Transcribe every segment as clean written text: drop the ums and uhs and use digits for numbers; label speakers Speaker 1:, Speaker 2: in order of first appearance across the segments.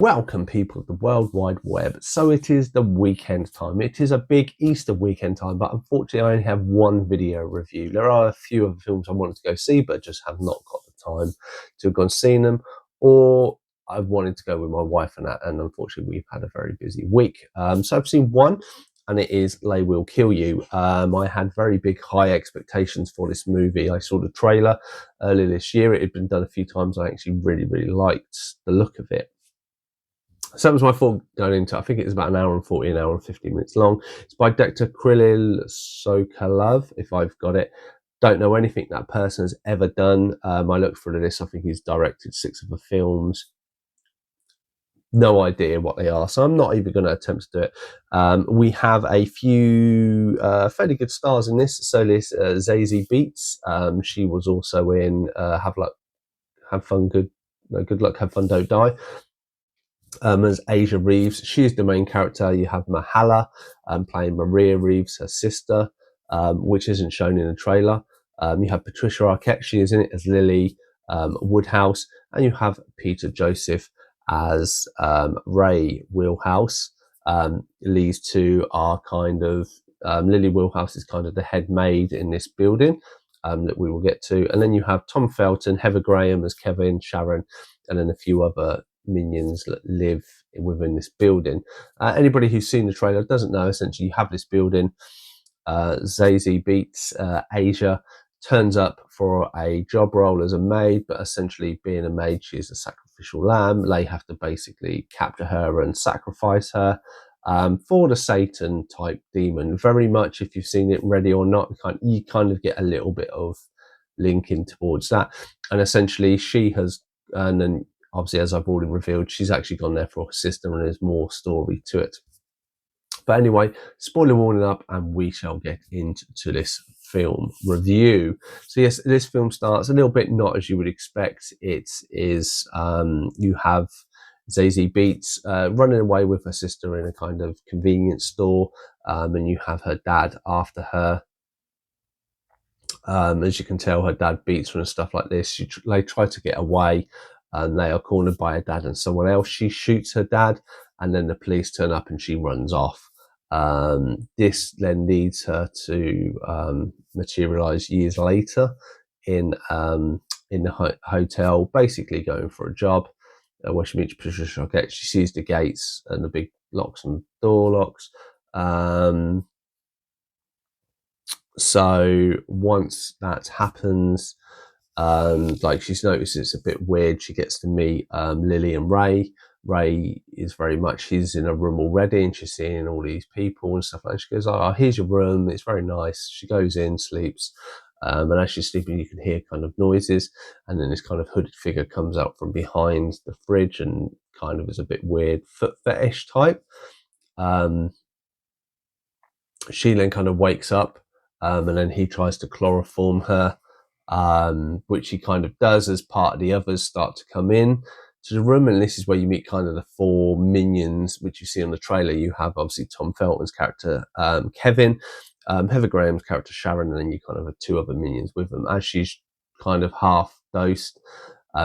Speaker 1: Welcome, people of the World Wide Web. So it is the weekend time. It is a big Easter weekend time, but unfortunately I only have one video review. There are a few other films I wanted to go see, but just have not got the time to have gone seen them, or I wanted to go with my wife and that, and unfortunately we've had a very busy week. So I've seen one, and it is They Will Kill You. I had very big high expectations for this movie. I saw the trailer earlier this year. It had been done a few times. I actually really liked the look of it. So that was my thought going into it. I think it's about an hour and 40, an hour and 50 minutes long. It's by Dr. Kirill Sokolov, if I've got it. Don't know anything that person has ever done. I looked through the list. I think he's directed 6 of the films. No idea what they are, so I'm not even going to attempt to do it. We have a few fairly good stars in this. So there's Zazie Beetz. She was also in Have Fun, Good Luck, Have Fun, Don't Die. As Asia Reeves, she is the main character. You have Mahala playing Maria Reeves, her sister, which isn't shown in the trailer. You have Patricia Arquette, she is in it as Lily Woodhouse, and you have Peter Joseph as Ray Wheelhouse. These two are kind of Lily Wheelhouse is kind of the head maid in this building that we will get to, and then you have Tom Felton, Heather Graham as Kevin, Sharon, and then a few other minions that live within this building. Anybody who's seen the trailer doesn't know, essentially you have this building. Zazie Beetz, Asia, turns up for a job role as a maid, but essentially being a maid, she is a sacrificial lamb. They have to basically capture her and sacrifice her for the Satan type demon. Very much, if you've seen it, Ready or Not, you kind of get a little bit of linking towards that. And essentially she has, and then obviously, as I've already revealed, she's actually gone there for her sister, and there's more story to it. But anyway, spoiler warning up, and we shall get into this film review. So yes, this film starts a little bit not as you would expect. It is, you have Zazie Beetz running away with her sister in a kind of convenience store, and you have her dad after her. As you can tell, her dad beats her and stuff like this. They try to get away, and they are cornered by her dad and someone else. She shoots her dad, and then the police turn up and she runs off. This then leads her to materialize years later in the hotel, basically going for a job, where she meets Patricia Arquette. She sees the gates and the big locks and door locks. So once that happens, like she's noticed it's a bit weird, she gets to meet Lily and Ray. Ray is very much, he's in a room already, and she's seeing all these people and stuff like that. She goes, oh, here's your room, it's very nice. She goes in, sleeps, and as she's sleeping you can hear kind of noises, and then this kind of hooded figure comes out from behind the fridge and kind of is a bit weird, foot fetish type. She then kind of wakes up, and then he tries to chloroform her, which he kind of does as part of the others start to come in to the room. And this is where you meet kind of the 4 minions, which you see on the trailer. You have obviously Tom Felton's character, Kevin, Heather Graham's character, Sharon, and then you kind of have 2 other minions with them. As she's kind of half dosed,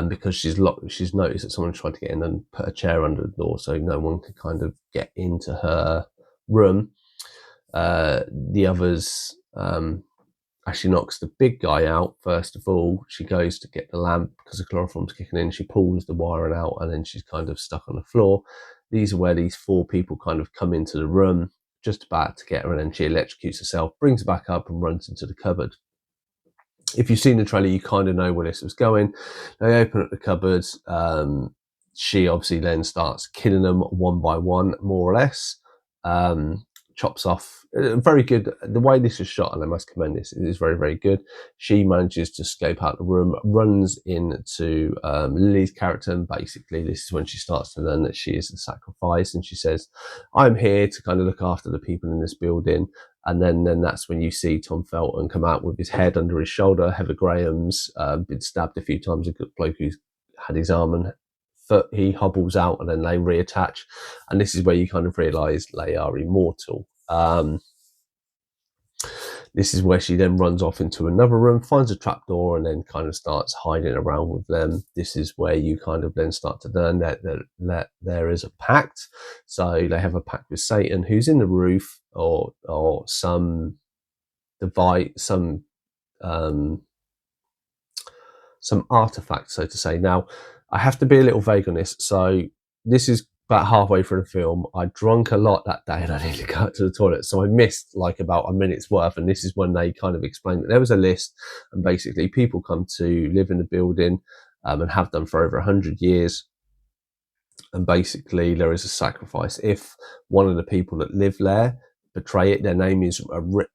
Speaker 1: because she's noticed that someone tried to get in and put a chair under the door so no one could kind of get into her room. The others, actually knocks the big guy out first of all. She goes to get the lamp because the chloroform's kicking in. She pulls the wiring out, and then she's kind of stuck on the floor. These are where these 4 people kind of come into the room, just about to get her, and then she electrocutes herself, brings her back up, and runs into the cupboard. If you've seen the trailer, you kind of know where this was going. They open up the cupboards. She obviously then starts killing them one by one, more or less. Chops off, very good. The way this is shot, and I must commend this, it is very good. She manages to escape out the room, runs into Lily's character, and basically this is when she starts to learn that she is a sacrifice, and she says, I'm here to kind of look after the people in this building. And then that's when you see Tom Felton come out with his head under his shoulder. Heather Graham's been stabbed a few times. A good bloke who's had his arm and foot, he hobbles out, and then they reattach, and this is where you kind of realise they are immortal. This is where she then runs off into another room, finds a trapdoor, and then kind of starts hiding around with them. This is where you kind of then start to learn that there is a pact. So they have a pact with Satan, who's in the roof, or some device, some artifact, so to say. Now, I have to be a little vague on this. So this is about halfway through the film. I drunk a lot that day and I needed to go to the toilet, so I missed like about a minute's worth, and this is when they kind of explained that there was a list, and basically people come to live in the building and have done for over 100 years, and basically there is a sacrifice. If one of the people that live there betray it, their name is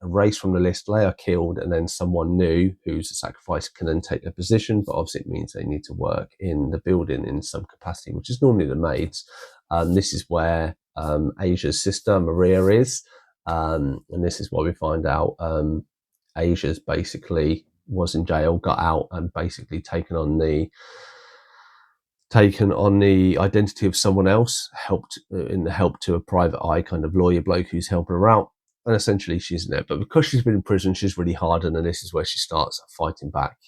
Speaker 1: erased from the list, they are killed, and then someone new who's a sacrifice can then take their position. But obviously it means they need to work in the building in some capacity, which is normally the maids. This is where Asia's sister Maria is, and this is why we find out Asia's basically was in jail, got out, and basically taken on the identity of someone else, helped to a private eye kind of lawyer bloke who's helping her out, and essentially she's in there. But because she's been in prison, she's really hardened, and this is where she starts fighting back.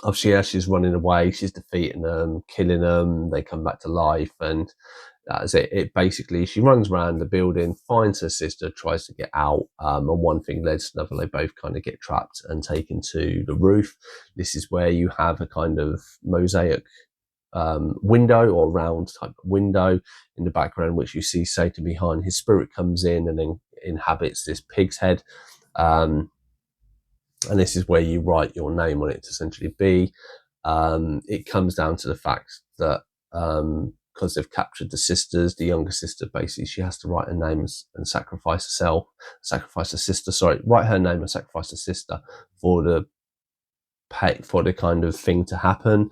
Speaker 1: Obviously, as she's running away, she's defeating them, killing them. They come back to life, and that's it. It basically, she runs around the building, finds her sister, tries to get out, and one thing leads to another. They both kind of get trapped and taken to the roof. This is where you have a kind of mosaic window, or round type of window in the background, which you see Satan behind. His spirit comes in and then inhabits this pig's head. And this is where you write your name on it to essentially be. It comes down to the fact that because they've captured the sisters, the younger sister, basically she has to write her name and sacrifice write her name and sacrifice her sister for the kind of thing to happen.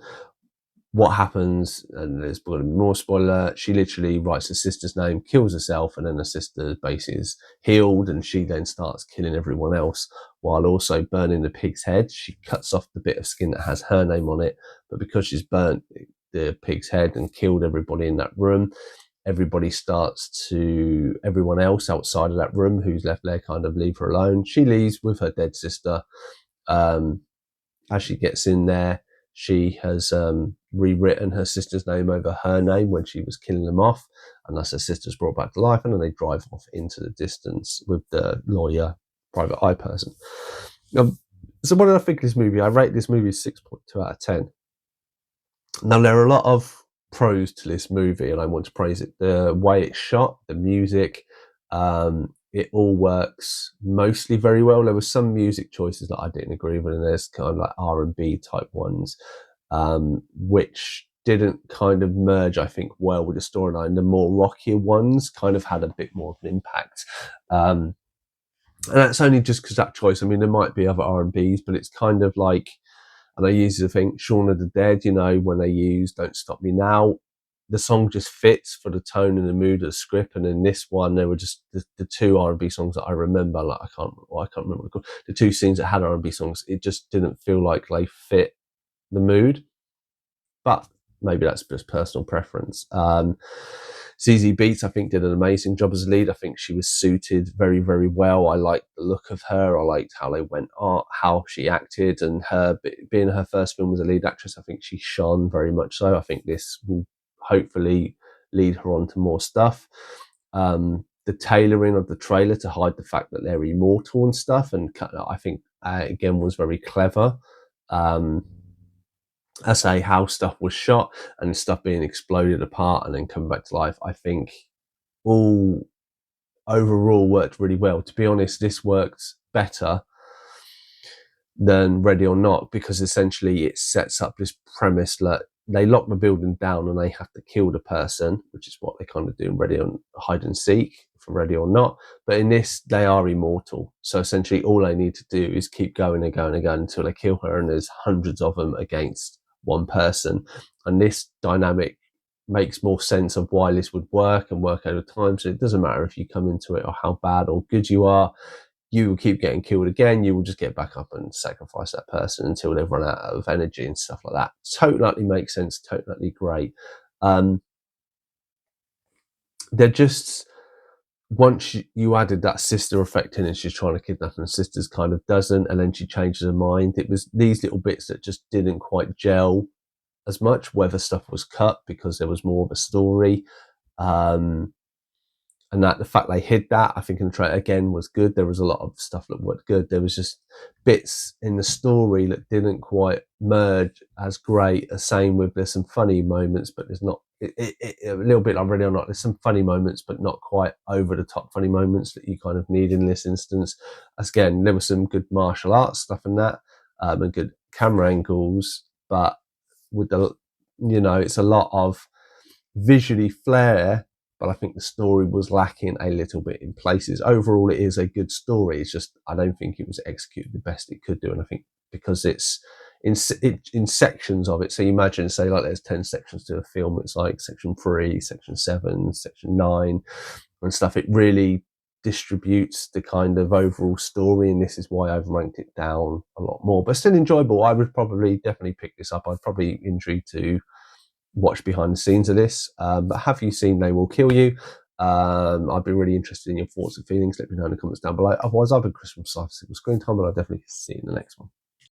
Speaker 1: What happens, and there's going to be more spoiler, she literally writes her sister's name, kills herself, and then her sister basically is healed, and she then starts killing everyone else while also burning the pig's head. She cuts off the bit of skin that has her name on it, but because she's burnt the pig's head and killed everybody in that room, everyone else outside of that room who's left there kind of leave her alone. She leaves with her dead sister. As she gets in there, she has rewritten her sister's name over her name when she was killing them off, and thus her sister's brought back to life, and then they drive off into the distance with the lawyer, private eye person. So what did I think of this movie? I rate this movie 6.2 out of 10. Now, there are a lot of pros to this movie, and I want to praise it. The way it's shot, the music, it all works mostly very well. There were some music choices that I didn't agree with, and there's kind of like R&B type ones, which didn't kind of merge, I think, well with the storyline. The more rockier ones kind of had a bit more of an impact. And that's only just because that choice. I mean, there might be other R&Bs, but it's kind of like, and I used to think Shaun of the Dead, when they use Don't Stop Me Now, the song just fits for the tone and the mood of the script. And in this one, there were just the two R&B songs that I remember. Like I can't remember what the two scenes that had R&B songs. It just didn't feel like they fit the mood. But maybe that's just personal preference. Zazie Beetz, I think, did an amazing job as a lead. I think she was suited very, very well. I liked the look of her. I liked how they went art, how she acted, and her being her first film as a lead actress, I think she shone very much so. I think this will hopefully lead her on to more stuff. The tailoring of the trailer to hide the fact that they're immortal and stuff, and I think again was very clever. I say how stuff was shot and stuff being exploded apart and then coming back to life, I think all overall worked really well. To be honest, this worked better than Ready or Not, because essentially it sets up this premise that they lock the building down and they have to kill the person, which is what they kind of do in Ready or Hide and Seek for Ready or Not. But in this, they are immortal. So essentially all they need to do is keep going and going and going until they kill her, and there's hundreds of them against one person. And this dynamic makes more sense of why this would work and work over time. So it doesn't matter if you come into it or how bad or good you are, you will keep getting killed again. You will just get back up and sacrifice that person until they've run out of energy and stuff like that. Totally makes sense. Totally great. They're just once you added that sister effect in, and she's trying to kidnap her, and sister's kind of doesn't, and then she changes her mind. It was these little bits that just didn't quite gel as much. Whether stuff was cut because there was more of a story, and that the fact they hid that, I think in the trailer again was good. There was a lot of stuff that worked good. There was just bits in the story that didn't quite merge as great. The same with, there's some funny moments, but there's not a little bit like Ready or Not. There's some funny moments, but not quite over the top funny moments that you kind of need in this instance. Again, there was some good martial arts stuff in that, and good camera angles, but with the, it's a lot of visually flair, but I think the story was lacking a little bit in places. Overall, it is a good story. It's just, I don't think it was executed the best it could do. And I think because it's in sections of it, so you imagine, say, like there's 10 sections to a film, it's like section 3, section 7, section 9 and stuff. It really distributes the kind of overall story, and this is why I've ranked it down a lot more, but still enjoyable. I would probably definitely pick this up. I'd probably intrigued to watch behind the scenes of this. But have you seen They Will Kill You? I'd be really interested in your thoughts and feelings. Let me know in the comments down below. Otherwise, I've been Chris from Cypher Signal Screen Time, and I'll definitely see you in the next one.